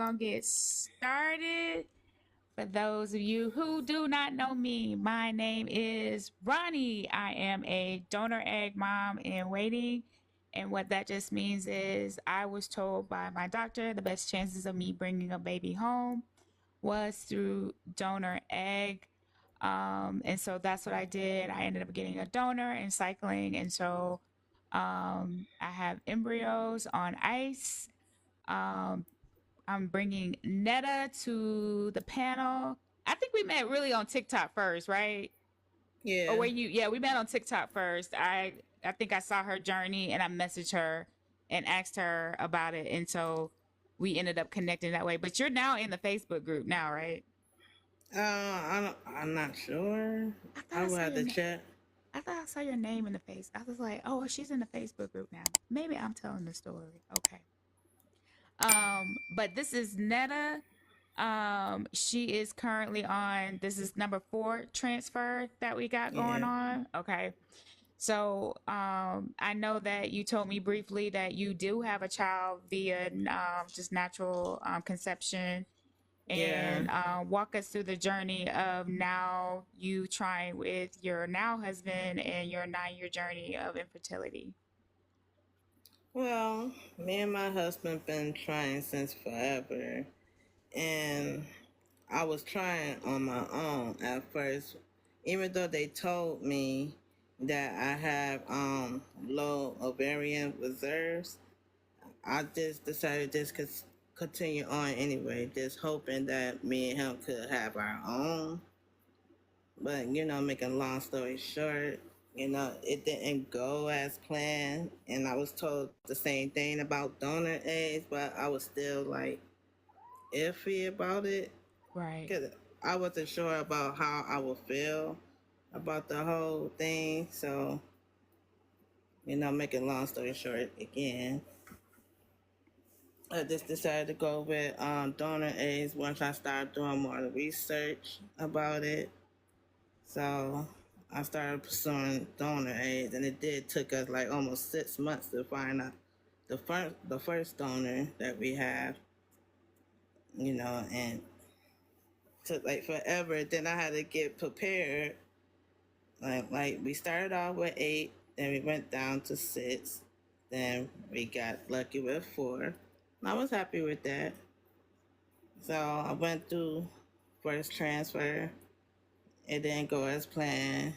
gonna get started. For those of you who do not know me, my name is Ronnie. I am a donor egg mom in waiting. And what that just means is I was told by my doctor the best chances of me bringing a baby home was through donor egg. And so that's what I did. I ended up getting a donor and cycling. And so I have embryos on ice. Um, I'm bringing Netta to the panel. I think we met really on TikTok first, right? Or were Yeah. you? Yeah, we met on TikTok first. I think I saw her journey and I messaged her and asked her about it, and so we ended up connecting that way. But you're now in the Facebook group now, right? I'm not sure. I thought I I will saw have your to name. check. I thought I saw your name in the face. I was like, oh, she's in the Facebook group now. Maybe I'm telling the story. Okay. But this is Netta. She is currently on, this is number 4 transfer that we got going Yeah. on. Okay. So, I know that you told me briefly that you do have a child via just natural conception, Yeah. and walk us through the journey of now you trying with your now husband and your 9-year journey of infertility. Well, me and my husband been trying since forever, and I was trying on my own at first, even though they told me that I have low ovarian reserves. I just decided just continue on anyway, just hoping that me and him could have our own. But making a long story short, it didn't go as planned, and I was told the same thing about donor eggs, but I was still like iffy about it Right. because I wasn't sure about how I would feel about the whole thing. So, making a long story short again, I just decided to go with donor eggs once I started doing more research about it. So I started pursuing donor aids, and it did took us like almost 6 months to find out the first donor that we have. And took like forever. Then I had to get prepared. Like we started off with 8, then we went down to 6, then we got lucky with 4. And I was happy with that. So I went through first transfer. It didn't go as planned.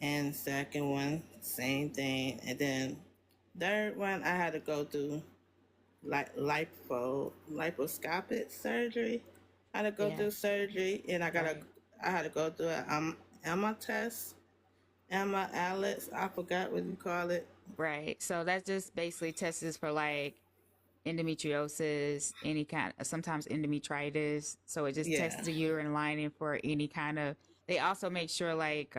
And second one, same thing. And then third one, I had to go through like liposcopic surgery. I had to go Yeah. through surgery, and Right. I had to go through a Emma test, Emma Alex. I forgot what you call it. Right. So that just basically tests for like endometriosis, any kind of, sometimes endometritis. So it just tests Yeah. the uterine lining for any kind of, they also make sure like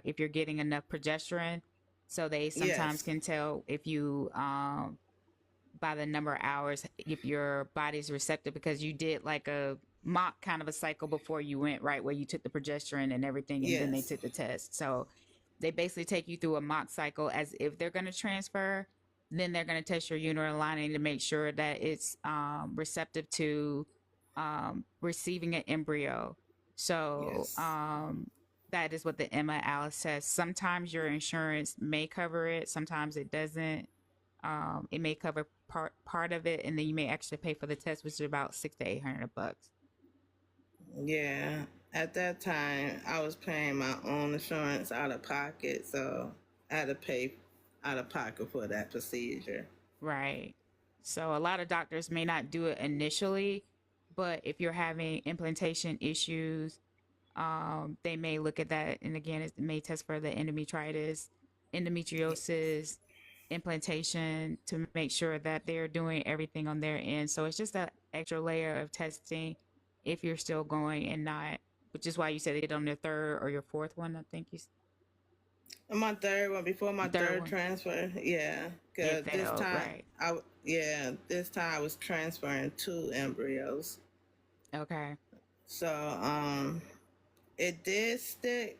if you're getting enough progesterone. So they sometimes Yes. can tell if you by the number of hours if your body's receptive, because you did like a mock kind of a cycle before you went, right, where you took the progesterone and everything and then they Yes. took the test. So they basically take you through a mock cycle as if they're going to transfer. Then they're going to test your uterine lining to make sure that it's receptive to receiving an embryo. So Yes. that is what the Emma Alice says. Sometimes your insurance may cover it, sometimes it doesn't. It may cover part of it, and then you may actually pay for the test, which is about $600 to $800. Yeah. At that time, I was paying my own insurance out of pocket, so I had to pay out of pocket for that procedure. Right. So a lot of doctors may not do it initially, but if you're having implantation issues, they may look at that, and again, it may test for the endometritis, endometriosis, implantation to make sure that they're doing everything on their end. So it's just that extra layer of testing if you're still going and not, which is why you said they did on your third or your fourth one. I think And my third one, before my third third one, transfer, yeah, it cause failed. Right. this time I was transferring 2 embryos. Okay. So it did stick,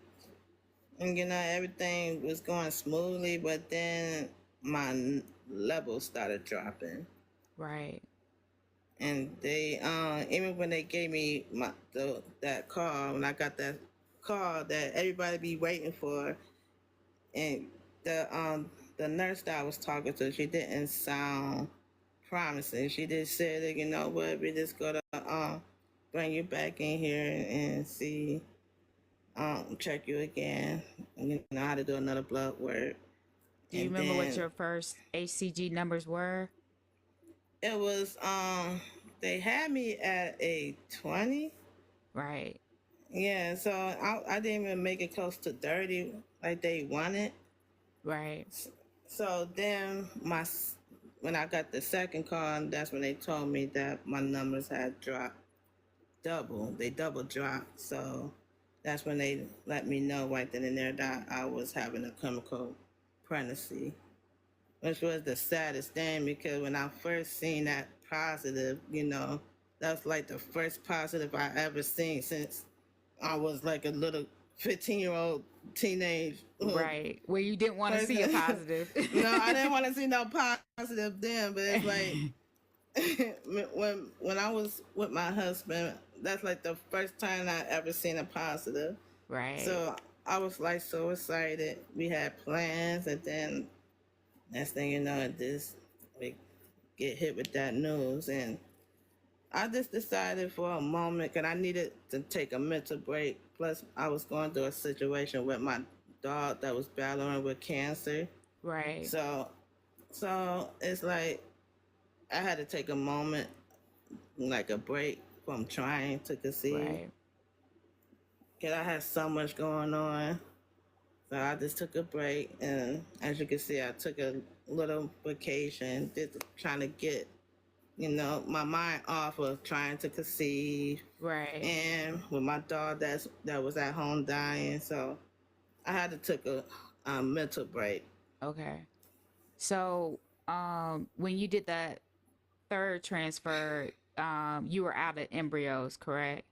and everything was going smoothly, but then my levels started dropping. Right. And they even when they gave me that call, when I got that call that everybody be waiting for, and the nurse that I was talking to, she didn't sound promising. She just said that, you know what, we just gotta bring you back in here and see, check you again, you know how to do another blood work. Do you And remember what then your first HCG numbers were? it was they had me at a 20. Right, Yeah, so I didn't even make it close to 30 like they wanted. right, So then when I got the second call, that's when they told me that my numbers had dropped double. They double dropped. So that's when they let me know right then and there that I was having a chemical pregnancy, which was the saddest thing because when I first seen that positive, you know, that's like the first positive I ever seen since I was like a little 15-year-old teenage right. Where you didn't want to see a person. positive. No, I didn't want to see no positive then, but it's like when I was with my husband, that's like the first time I ever seen a positive. Right. So I was like so excited. We had plans, and then next thing you know, we get hit with that news, and I just decided for a moment, because I needed to take a mental break. Plus, I was going through a situation with my dog that was battling with cancer. Right, So, so it's like I had to take a moment, like a break from trying to conceive, right. because I had so much going on. So I just took a break, and as you can see, I took a little vacation, just trying to get, you know, my mind off of trying to conceive, Right. and with my dog that was at home dying. So I had to take a mental break. Okay. So, when you did that third transfer, you were out of embryos, correct?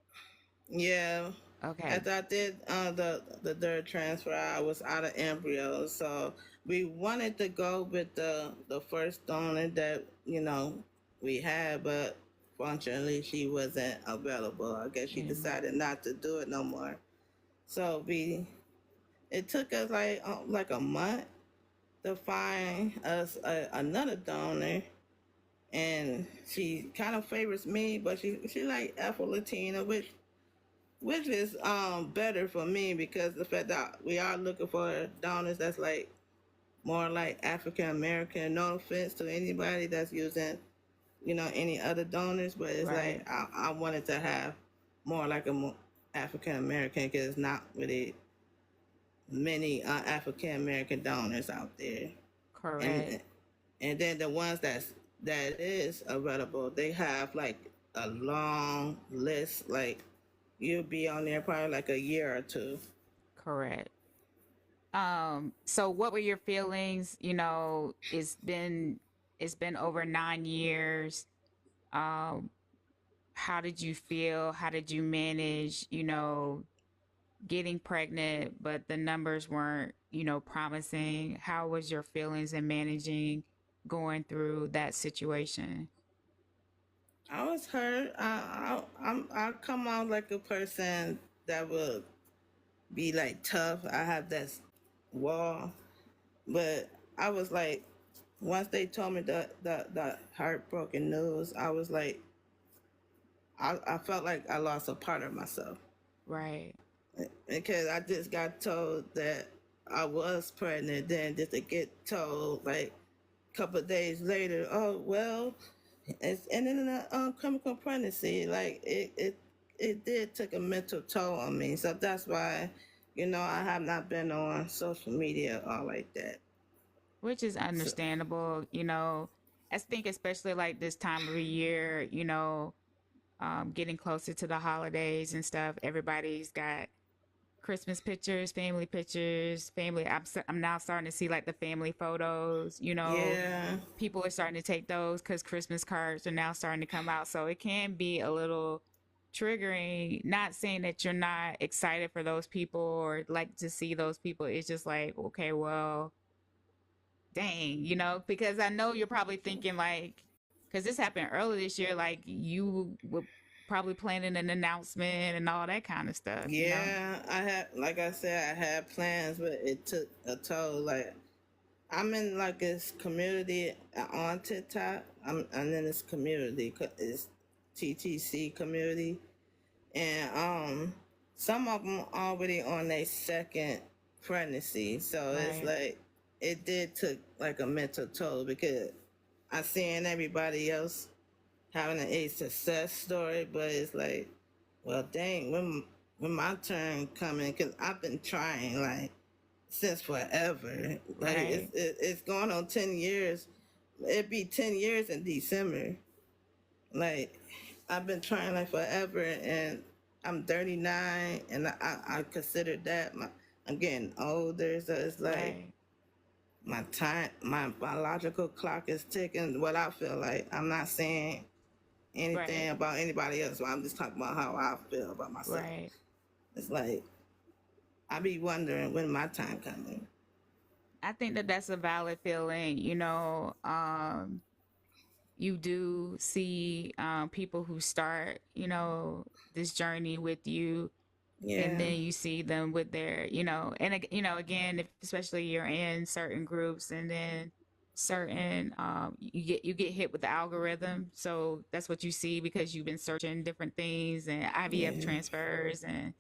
Yeah. Okay. After I did the third transfer, I was out of embryos. So we wanted to go with the first donor that, you know, we had, but fortunately she wasn't available. I guess she Yeah. decided not to do it no more. So it took us like a month to find us another donor, and she kind of favors me, but she like Afro-Latina, which is better for me because the fact that we are looking for donors that's like more like African American. No offense to anybody that's using, you know, any other donors, but it's Right. like I wanted to have more like a more African American because it's not really many African American donors out there, Correct. and and then the ones that is available, they have like a long list. Like you'll be on there probably like a year or two. Correct. So what were your feelings? You know, it's been over 9 years. Um, how did you feel? How did you manage, getting pregnant, but the numbers weren't, promising? How was your feelings in managing going through that situation? I was hurt. I come out like a person that will be like tough. I have that wall, but I was like, once they told me the heartbroken news, I was like, I felt like I lost a part of myself Right. because I just got told that I was pregnant. Then just to get told like a couple of days later, oh well, it's ended in a chemical pregnancy. Like it did take a mental toll on me. So that's why, you know, I have not been on social media or like that. Which is So understandable. I think especially like this time of the year, getting closer to the holidays and stuff, everybody's got Christmas pictures, family pictures, family. I'm now starting to see like the family photos. yeah, People are starting to take those because Christmas cards are now starting to come out. So it can be a little triggering. Not saying that you're not excited for those people or like to see those people. It's just like, okay, well, dang, because I know you're probably thinking like, because this happened early this year. Like you were probably planning an announcement and all that kind of stuff, you know? Yeah, I had, like I said, I had plans, but it took a toll. Like, I'm in like this community on TikTok. I'm in this community, it's TTC community, and some of them already on their second pregnancy, so it's Right, like it did took like a mental toll because I seen everybody else having a success story, but it's like, well, dang, when my turn coming? Because I've been trying like since forever. Like right, it's going on 10 years. It'd be 10 years in December. Like I've been trying like forever, and I'm 39, and I consider that I'm getting older, so it's like right, my biological clock is ticking. What I feel like, I'm not saying anything right, about anybody else. But I'm just talking about how I feel about myself. right. It's like I be wondering when my time coming. I think that that's a valid feeling, you know. You do see people who start, you know, this journey with you, and Yeah, then you see them with their, you know, and you know, again, if, especially you're in certain groups, and then certain you get hit with the algorithm, so that's what you see because you've been searching different things and IVF yeah, transfers, and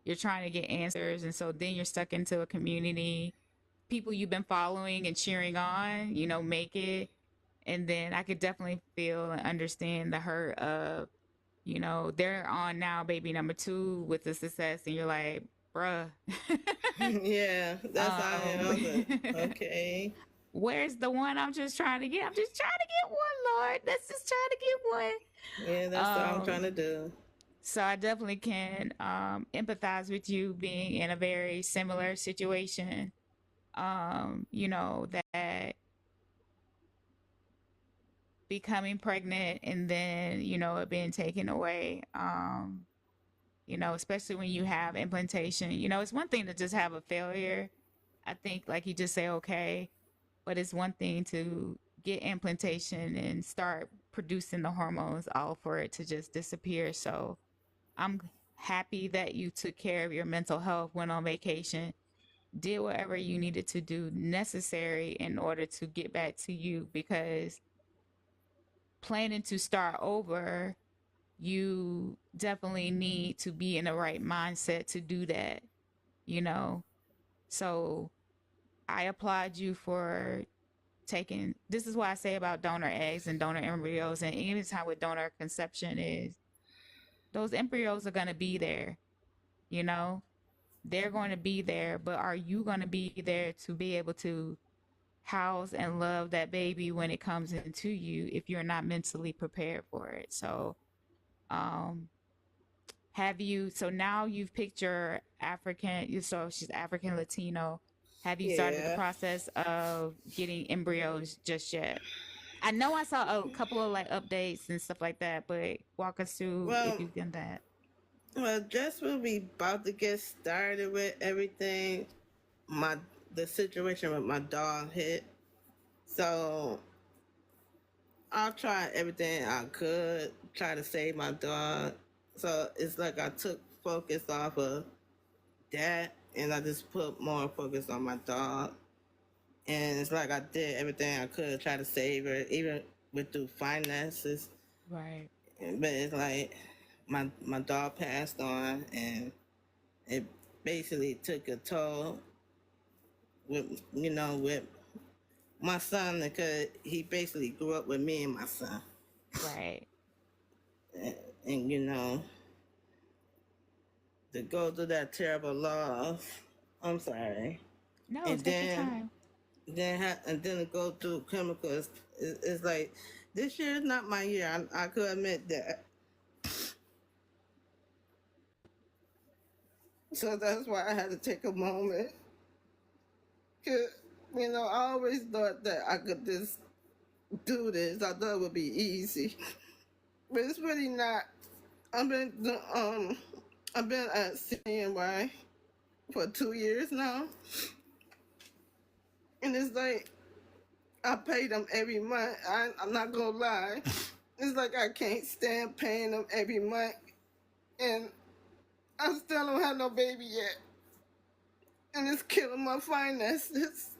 you're trying to get answers, and so then you're stuck into a community, people you've been following and cheering on, you know, make it. And then I could definitely feel and understand the hurt of, you know, they're on now baby number two with the success, and you're like, bruh, yeah. That's how I am. I was like, um, okay. where's the one I'm just trying to get? I'm just trying to get one, Lord. Let's just try to Yeah, get that's what I'm one. trying to do. So I definitely can empathize with you being in a very similar situation. You know, that becoming pregnant and then, you know, it being taken away. You know, especially when you have implantation, you know, it's one thing to just have a failure. I think like you just say okay, but it's one thing to get implantation and start producing the hormones all for it to just disappear. So I'm happy that you took care of your mental health, went on vacation, did whatever you needed to do necessary in order to get back to you, because planning to start over, you definitely need to be in the right mindset to do that, you know? So I applaud you for taking, this is what I say about donor eggs and donor embryos, and even time with donor conception is those embryos are going to be there, you know? They're going to be there, but are you going to be there to be able to house and love that baby when it comes into you if you're not mentally prepared for it? So, um, have you, so now you've picked your African, so she's African Latino. Have you started the Yeah. process of getting embryos just yet? I know I saw a couple of like updates and stuff like that, but walk us through if Well, you've done that. just when we about to get started with everything, my the situation with my dog hit. So I'll try everything I could try to save my dog. So it's like I took focus off of that, and I just put more focus on my dog. And it's like I did everything I could try to save her, even with through finances. Right. But it's like my dog passed on, and it basically took a toll with with my son, because he basically grew up with me and my son, Right. and to go through that terrible loss. I'm sorry, No, and take your then time. to go through chemicals. It's like this year is not my year. I could admit that. So that's why I had to take a moment. Cause I always thought that I could just do this. I thought it would be easy, but it's really not. I've been I've been at CNY for 2 years now, and it's like I pay them every month. I'm not gonna lie. It's like I can't stand paying them every month, and I still don't have no baby yet, and it's killing my finances.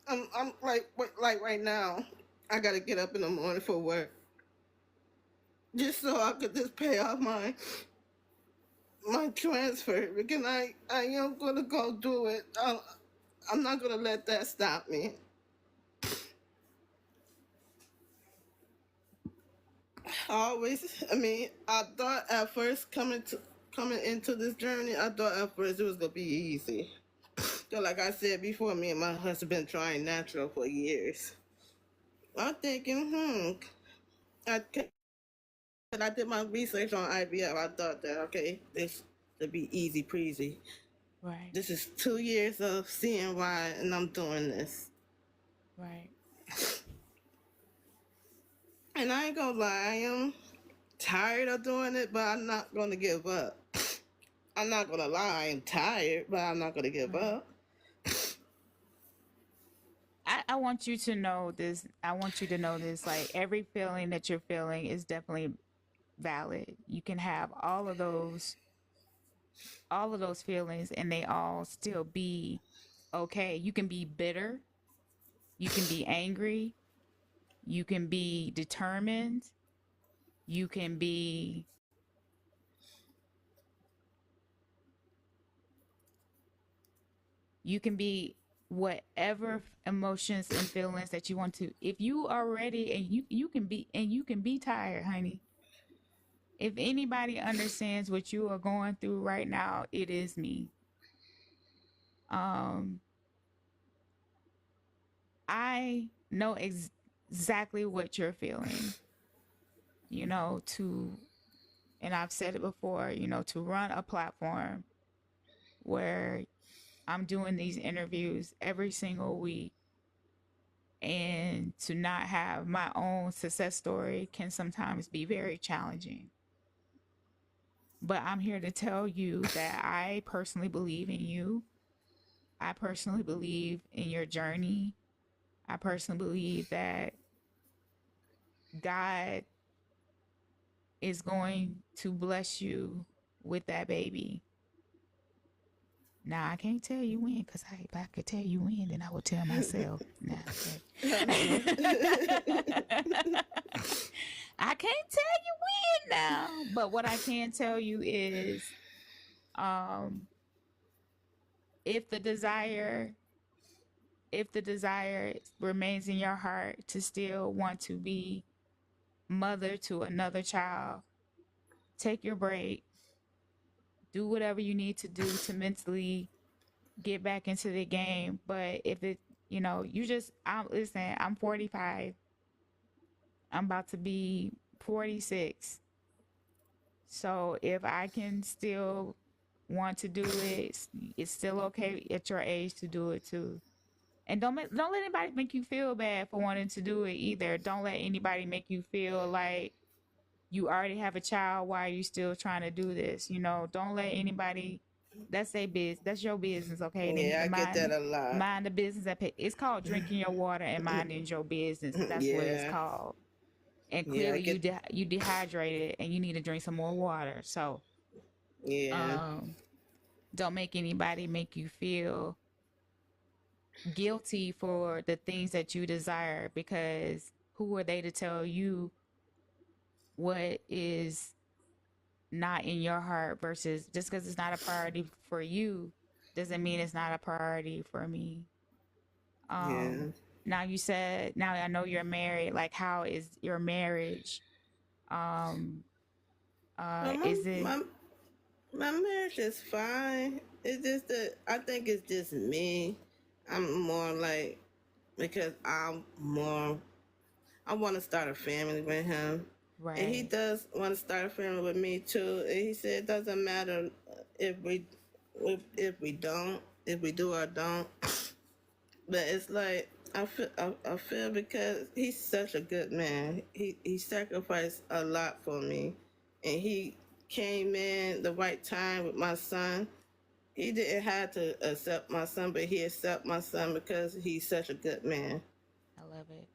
I'm like right now, I gotta get up in the morning for work just so I could just pay off my transfer because I am gonna go do it. I'm not gonna let that stop me. I thought at first coming into this journey, I thought at first it was gonna be easy. So like I said before, me and my husband been trying natural for years. I'm thinking, I I did my research on IVF. I thought that okay, this would be easy breezy. Right. This is 2 years of seeing why, and I'm doing this. Right. And I ain't gonna lie, I am tired of doing it, but I'm not gonna give up. I'm not gonna lie, I'm tired, but I'm not gonna give Right. up. I want you to know this. I want you to know this. Like every feeling that you're feeling is definitely valid. You can have all of those feelings, and they all still be okay. You can be bitter. You can be angry. You can be determined. You can be you can be whatever emotions and feelings that you want to. If you are ready, and you can be tired, honey. If anybody understands what you are going through right now, it is me. Um I know exactly what you're feeling, you know, to and I've said it before, you know, to run a platform where I'm doing these interviews every single week and to not have my own success story can sometimes be very challenging. But I'm here to tell you that I personally believe in you. I personally believe in your journey. I personally believe that God is going to bless you with that baby. Now I can't tell you when, because if I could tell you when, then I would tell myself. Nah, okay. I can't tell you when now, but what I can tell you is, um, if the desire, if the desire remains in your heart to still want to be mother to another child, take your break, do whatever you need to do to mentally get back into the game. But if it, you know, I'm listen, I'm 45. I'm about to be 46. So if I can still want to do it, it's still okay at your age to do it too. And don't let anybody make you feel bad for wanting to do it either. Don't let anybody make you feel like you already have a child. Why are you still trying to do this? You know, don't let anybody. That's their business. That's your business, okay? Yeah, I And get that a lot. mind the business that it's called drinking your water and minding your business. That's what it's Yeah, called. And yeah, I clearly get. you dehydrated and you need to drink some more water. So Yeah, um, don't make anybody make you feel guilty for the things that you desire, because who are they to tell you what is not in your heart? Versus just because it's not a priority for you doesn't mean it's not a priority for me. yeah. Now you said, now I know you're married. Like, how is your marriage? Um, Well, is it my marriage is fine. It's just that I think it's just me. I'm more like because I want to start a family with him, and he right? does want to start a family with me too. And he said it doesn't matter if we if we don't, if we do or don't. But it's like I feel because he's such a good man. He sacrificed a lot for me, and he came in the right time with my son. He didn't have to accept my son, but he accepted my son because he's such a good man. I love it.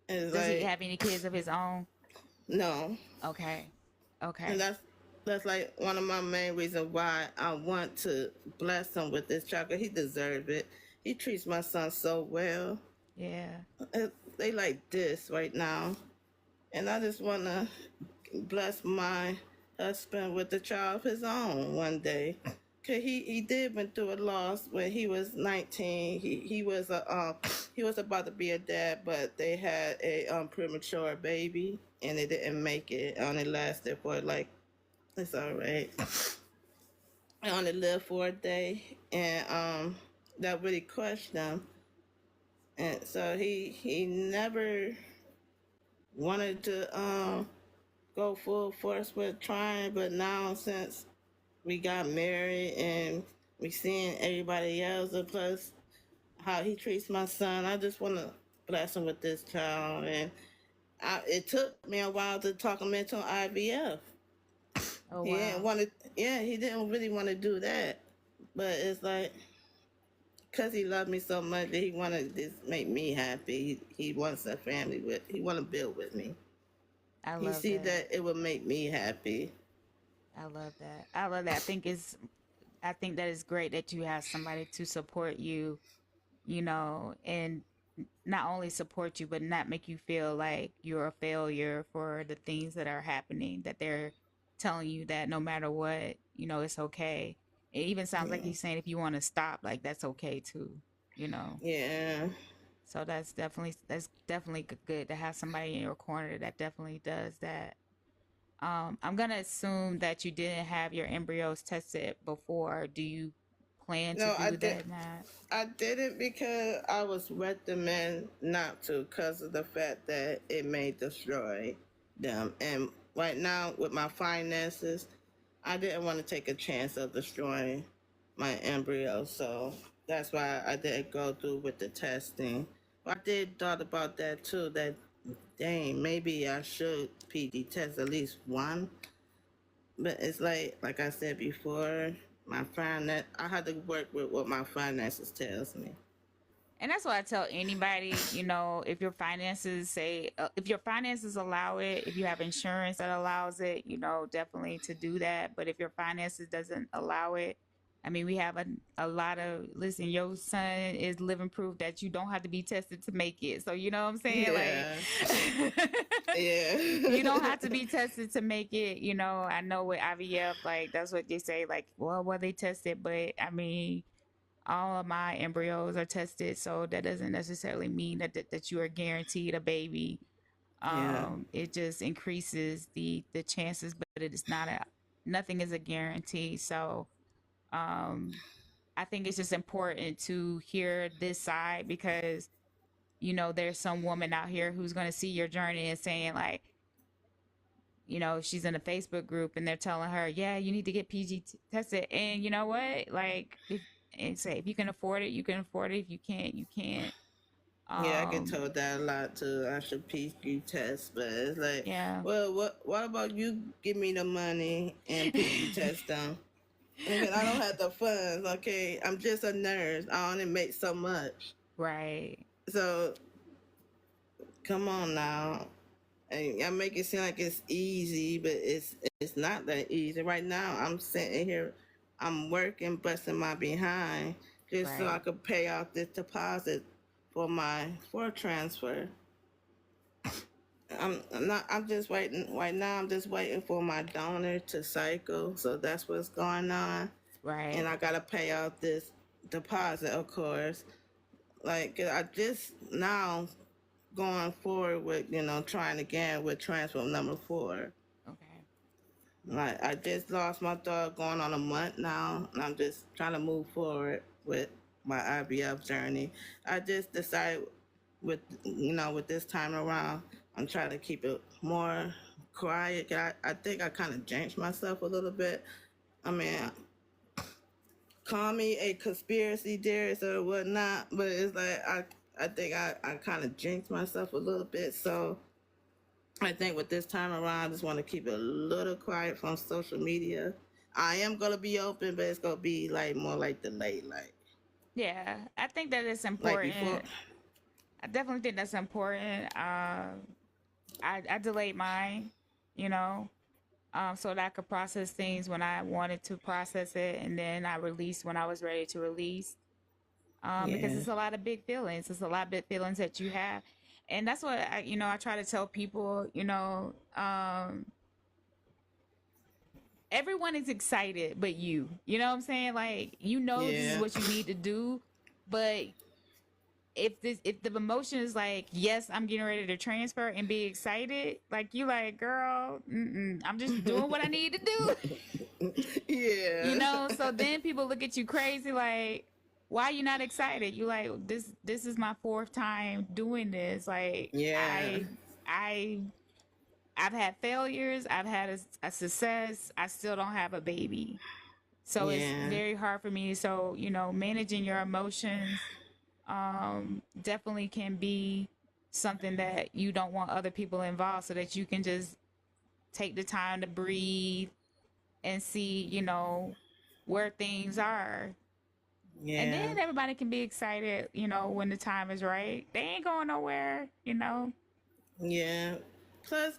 It's Does he like, have any kids of his own? no. Okay. And Okay. that's like one of my main reasons why I want to bless him with this child. 'Cause he deserves it. He treats my son so well. Yeah. They like this right now, and I just want to bless my husband with a child of his own one day. Cause he did went through a loss when he was 19. He was about to be a dad, but they had a premature baby and it didn't make it. It only lasted for like, it's all right. I only lived for a day, and that really crushed him. And so he never wanted to go full force with trying, but now since we got married and we seeing everybody else, and plus how he treats my son, I just want to bless him with this child. And it took me a while to talk him into IVF. Oh He didn't wow. want to. Yeah, he didn't really want to do that, but it's like because he loved me so much that he wanted to just make me happy. He wants a family with. He want to build with me. I He love see that. that it would make me happy. I love that. I love that. I think that is great that you have somebody to support you, and not only support you, but not make you feel like you're a failure for the things that are happening, that they're telling you that no matter what, it's okay. It even sounds like Yeah. he's saying if you want to stop, like that's okay too, you know. Yeah. So that's definitely good to have somebody in your corner that definitely does that. I'm gonna assume that you didn't have your embryos tested before. Do you plan to No, I do did. that now? I did it because I was recommend not to because of the fact that it may destroy them. And right now, with my finances, I didn't want to take a chance of destroying my embryo. So that's why I didn't go through with the testing. I did thought about that too. That dang, maybe I should PD test at least one. But it's like I said before, my finance. I had to work with what my finances tells me. And that's why I tell anybody, if your finances if your finances allow it, if you have insurance that allows it, definitely to do that. But if your finances doesn't allow it, I mean, we have a lot of, listen, your son is living proof that you don't have to be tested to make it. So, you know what I'm saying? Like, Yeah, yeah, you don't have to be tested to make it. I know with IVF, like, that's what they say, like, well, they tested, but I mean, all of my embryos are tested, so that doesn't necessarily mean that you are guaranteed a baby. yeah, It just increases the chances, but it is not a nothing is a guarantee. So um, I think it's just important to hear this side because there's some woman out here who's going to see your journey and saying like, she's in a Facebook group and they're telling her, yeah, you need to get PG tested. And you know what? Like, and say, if you can afford it, you can afford it. If you can't, you can't. yeah. I get Um, told that a lot too. I should PQ test, but it's like, yeah. well, what about you? Give me the money and PQ test them. And I don't have the funds. Okay, I'm just a nurse. I only make so much. Right. So come on now. And I make it seem like it's easy, but it's not that easy. Right now, I'm sitting here, I'm working, busting my behind, just so I Right. could pay off this deposit for my for transfer. I'm not. I'm just waiting. Right now, I'm just waiting for my donor to cycle. So that's what's going on, and Right. I gotta pay off this deposit, of course. Like I just now going forward with trying again with transfer number 4. Okay. Like I just lost my dog going on a month now, and I'm just trying to move forward with my IVF journey. I just decided with this time around, I'm trying to keep it more quiet. I think I kind of jinxed myself a little bit. I mean, call me a conspiracy theorist or whatnot, but it's like I think I kind of jinxed myself a little bit. So I think with this time around, I just want to keep it a little quiet from social media. I am gonna be open, but it's gonna be like more like the late, Yeah. I think that it's like before. important. I definitely think that's important. I delayed mine, you know, so that I could process things when I wanted to process it, and then I released when I was ready to release. Because Yeah. it's a lot of big feelings. It's a lot of big feelings that you have, and that's what I try to tell people. Everyone is excited, but you. You know what I'm saying? Like this is Yeah. what you need to do, but if the emotion is like, yes, I'm getting ready to transfer and be excited, like you like, girl, I'm just doing what I need to do. Yeah. So then people look at you crazy, like, why you not excited? You like, this is my fourth time doing this. Like, Yeah. I I've had failures, I've had a success, I still don't have a baby. So it's Yeah. very hard for me. So, managing your emotions definitely can be something that you don't want other people involved, so that you can just take the time to breathe and see, where things are. And Yeah. then everybody can be excited, when the time is right. They ain't going nowhere. Yeah. Plus,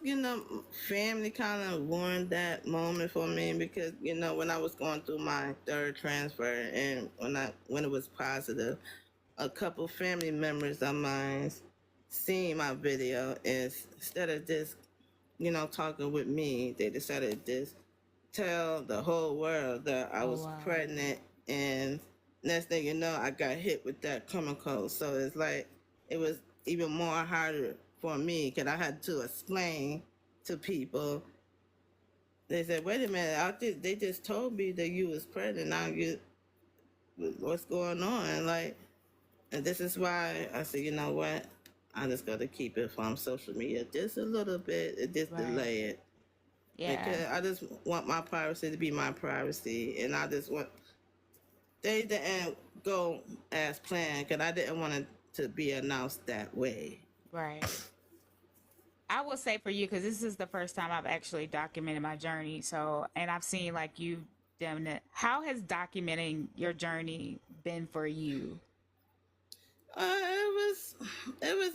family kind of ruined that moment for me because when I was going through my third transfer and when it was positive, a couple family members of mine seen my video, and instead of just talking with me, they decided to just tell the whole world that I Oh was wow. pregnant, and next thing you know, I got hit with that chemical. So it's like it was even more harder for me because I had to explain to people. They said, "Wait a minute! They just told me that you was pregnant. Now what's going on?" Like, and this is why I said, you know what? I just got to keep it from social media just a little bit and just Right. delay it Yeah. because I just want my privacy to be my privacy, and I just want they didn't go as planned because I didn't want it to be announced that way. Right. I will say for you, because this is the first time I've actually documented my journey. So, and I've seen like you done it. How has documenting your journey been for you? It was,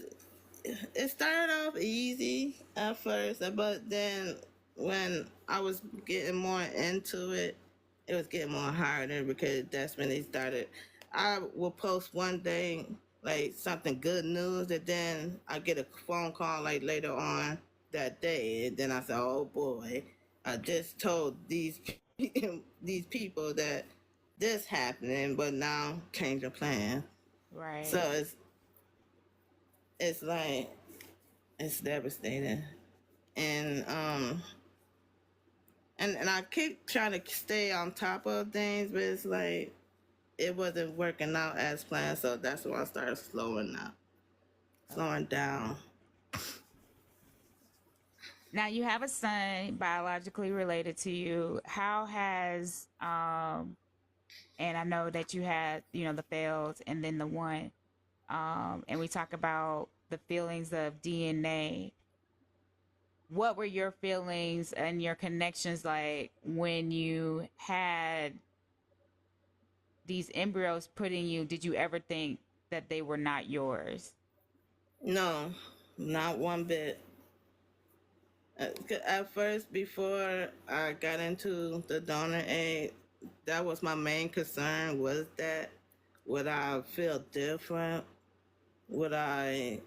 it started off easy at first, but then when I was getting more into it, it was getting more harder because that's when they started. I will post one day, like something good news, and then I get a phone call like later on that day, and then I said, "Oh boy, I just told these these people that this happening, but now change your plan." So Right. it's like it's devastating, and and I keep trying to stay on top of things, but it's like it wasn't working out as planned, so that's why I started slowing down. Now you have a son biologically related to you. How has and I know that you had, the fails and then the one and we talk about the feelings of DNA. What were your feelings and your connections like when you had these embryos put in you? Did you ever think that they were not yours? No, not one bit. At first, before I got into the donor aid, that was my main concern. Was that would I feel different? Would I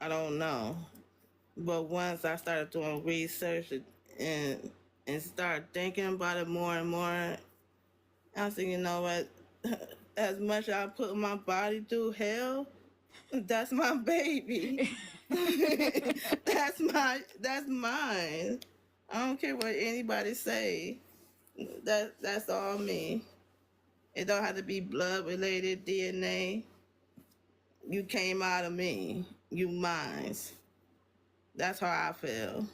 don't know. But once I started doing research and and started thinking about it more and more, I said, you know what? As much as I put my body through hell, that's my baby. That's mine. I don't care what anybody say. That's all me. It don't have to be blood related DNA. You came out of me. You mine. That's how I feel.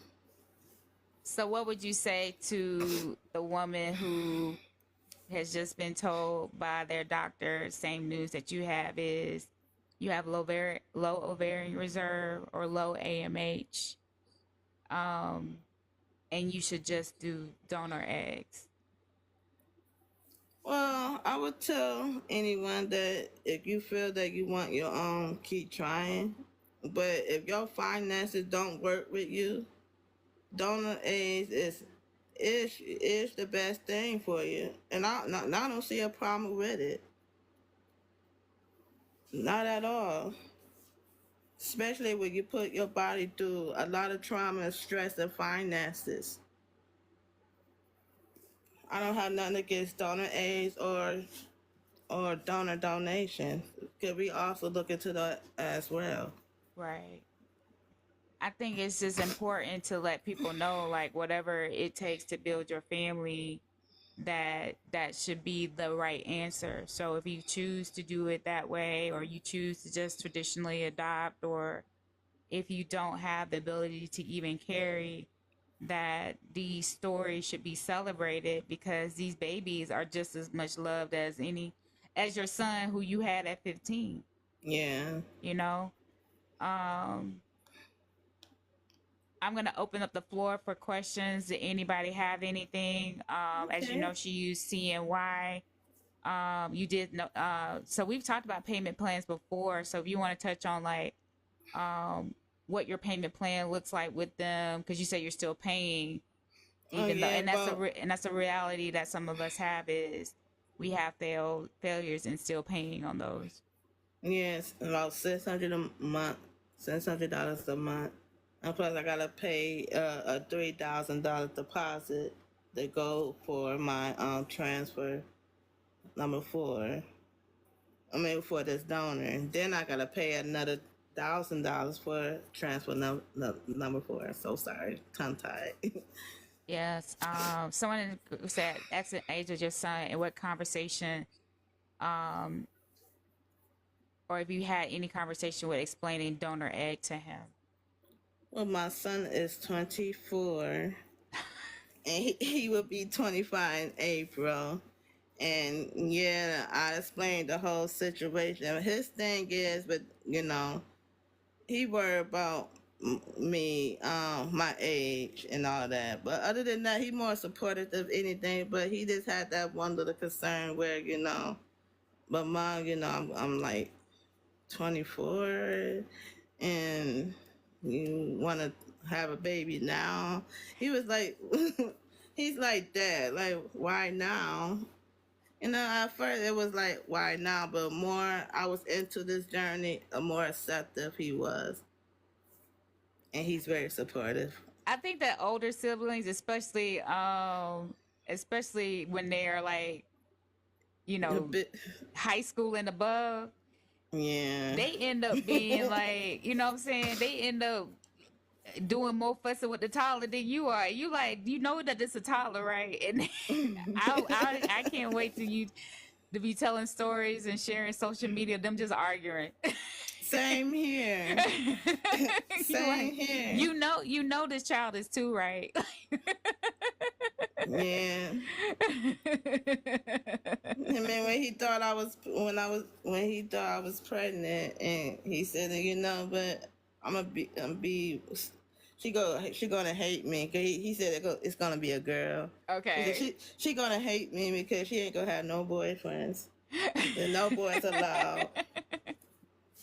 So, what would you say to the woman who has just been told by their doctor, same news that you have is you have low ovarian reserve or low AMH, um, and you should just do donor eggs? Well, I would tell anyone that if you feel that you want your own, keep trying. But if your finances don't work with you, donor aids is the best thing for you, and I don't see a problem with it. Not at all. Especially when you put your body through a lot of trauma, stress, and finances. I don't have nothing against donor aids or donor donations. Could we also look into that as well? Right. I think it's just important to let people know, like, whatever it takes to build your family, that should be the right answer. So if you choose to do it that way, or you choose to just traditionally adopt, or if you don't have the ability to even carry, that these stories should be celebrated, because these babies are just as much loved as your son who you had at 15, Yeah. you know. um I'm going to open up the floor for questions. Did anybody have anything? As you Okay. know, she used CNY. You did know. So we've talked about payment plans before. So if you want to touch on, like, what your payment plan looks like with them, because you say you're still paying, Oh even though, yeah, and about that's a reality that some of us have, is we have failures and still paying on those. yes, about 600 a month, $600 a month, and plus I gotta pay a $3,000 deposit to go for my transfer number four. I mean for this donor, and then I gotta pay another $1,000 for transfer number four. So sorry, tongue tied. Yes. Someone said, "Ask the age of your son and what conversation, um, or if you had any conversation with explaining donor egg to him." Well, my son is 24, and he will be 25 in April. And yeah, I explained the whole situation. His thing is, but he worried about me, my age and all that. But other than that, he more supportive of anything. But he just had that one little concern where, but mom, I'm like 24, and you want to have a baby now. He was like, he's like that. Like, why now? At first it was like, why now? But more I was into this journey, the more acceptive he was. And he's very supportive. I think that older siblings, especially when they're like, you A know, bit, high school and above, yeah. they end up being like, you know what I'm saying? They end up doing more fussing with the toddler than you are. You like, you know that it's a toddler, right? And I can't wait to you to be telling stories and sharing social media, them just arguing. Same here. You Same like, here. you know this child is two, right? Yeah. I mean, when he thought I was pregnant, and he said, but I'm gonna be. She gonna hate me, 'cause he said it's gonna be a girl. He said Okay. she gonna hate me because she ain't gonna have no boyfriends. There's no boys allowed.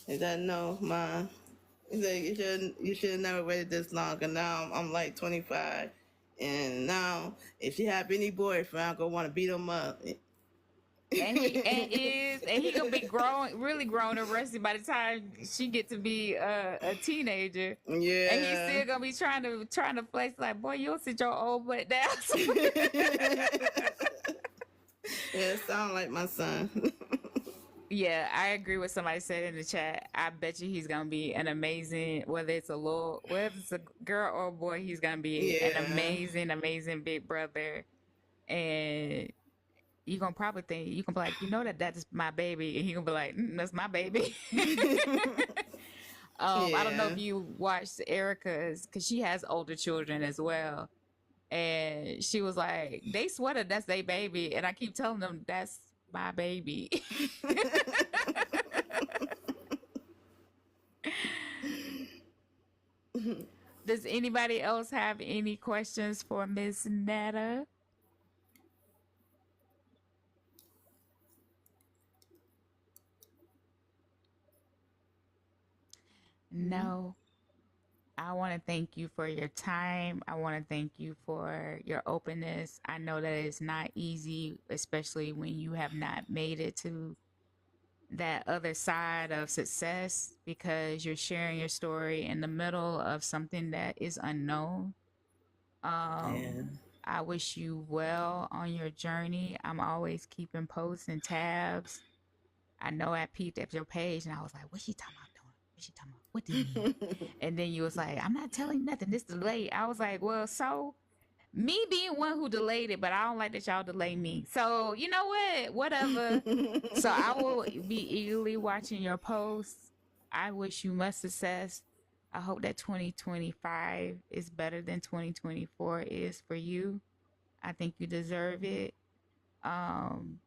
He said, no, ma. He said, you should have never waited this long. And now I'm like 25, and now if she have any boyfriend, I'm gonna want to beat him up. And he gonna be grown, really grown and rusty by the time she get to be a teenager. And he's Yeah. still gonna be trying to flex like, boy, you'll sit your old butt down. Yeah, sound like my son. Yeah, I agree with somebody said in the chat. I bet you he's gonna be an amazing, whether it's a girl or a boy, he's gonna be an Yeah. amazing big brother. And you gonna be like, that's my baby, and he gonna be like, that's my baby. I don't know Yeah. if you watched Erica's, because she has older children as well, and she was like, they sweater that's their baby, and I keep telling them that's my baby. Does anybody else have any questions for Miss Netta? No, I want to thank you for your time. I want to thank you for your openness. I know that it's not easy, especially when you have not made it to that other side of success, because you're sharing your story in the middle of something that is unknown. Yeah. I wish you well on your journey. I'm always keeping posts and tabs. I know I peeped at your page and I was like, what's she talking about doing? What's she talking about? What do you mean? And then you was like, I'm not telling you nothing. This delay. I was like, well, so me being one who delayed it, but I don't like that y'all delay me. So you know what? Whatever. So I will be eagerly watching your posts. I wish you much success. I hope that 2025 is better than 2024 is for you. I think you deserve it. Um,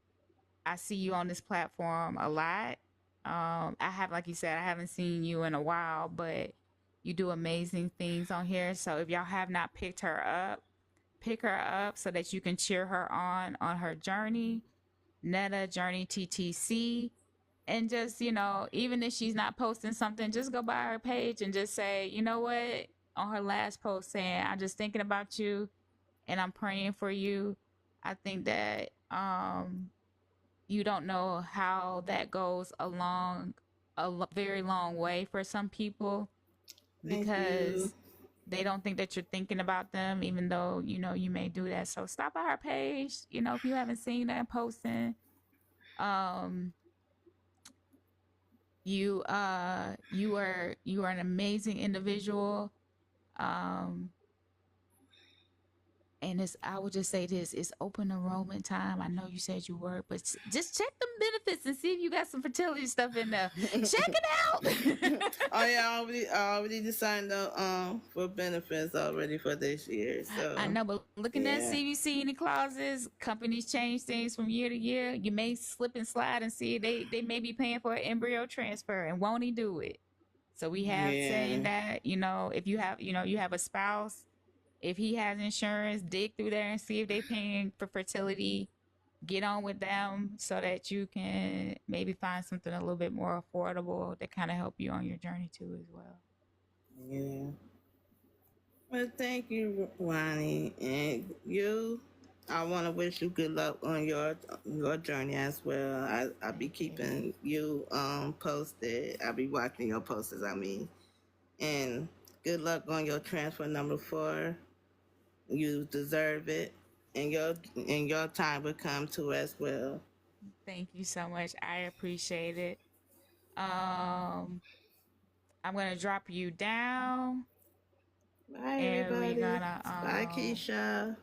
I see you on this platform a lot. I have, like you said, I haven't seen you in a while, but you do amazing things on here. So if y'all have not picked her up, pick her up so that you can cheer her on her journey. Netta Journey TTC. And just, even if she's not posting something, just go by her page and just say, you know what, on her last post saying, I'm just thinking about you and I'm praying for you. I think that you don't know how that goes along very long way for some people, Thank you. because they don't think that you're thinking about them, even though you may do that. So stop by her page, if you haven't seen that posting. um you are an amazing individual. um And I would just say this: it's open enrollment time. I know you said you were, but just check the benefits and see if you got some fertility stuff in there. Check it out. Oh yeah, I already decided for benefits already for this year. I So know, but looking at yeah. CVC any clauses, companies change things from year to year. You may slip and slide and see they may be paying for an embryo transfer and won't he do it. So we have saying Yeah. that, if you have a spouse, if he has insurance, dig through there and see if they paying for fertility. Get on with them so that you can maybe find something a little bit more affordable that kind of help you on your journey too as well. Yeah. Well, thank you, Ronnie, and you. I want to wish you good luck on your journey as well. I'll be keeping you posted. I'll be watching your posts. I mean, and good luck on your transfer number 4. You deserve it, and your time will come too as well. Thank you so much. I appreciate it. Um, I'm gonna drop you down, Bye, and we're everybody. gonna Bye, Keisha.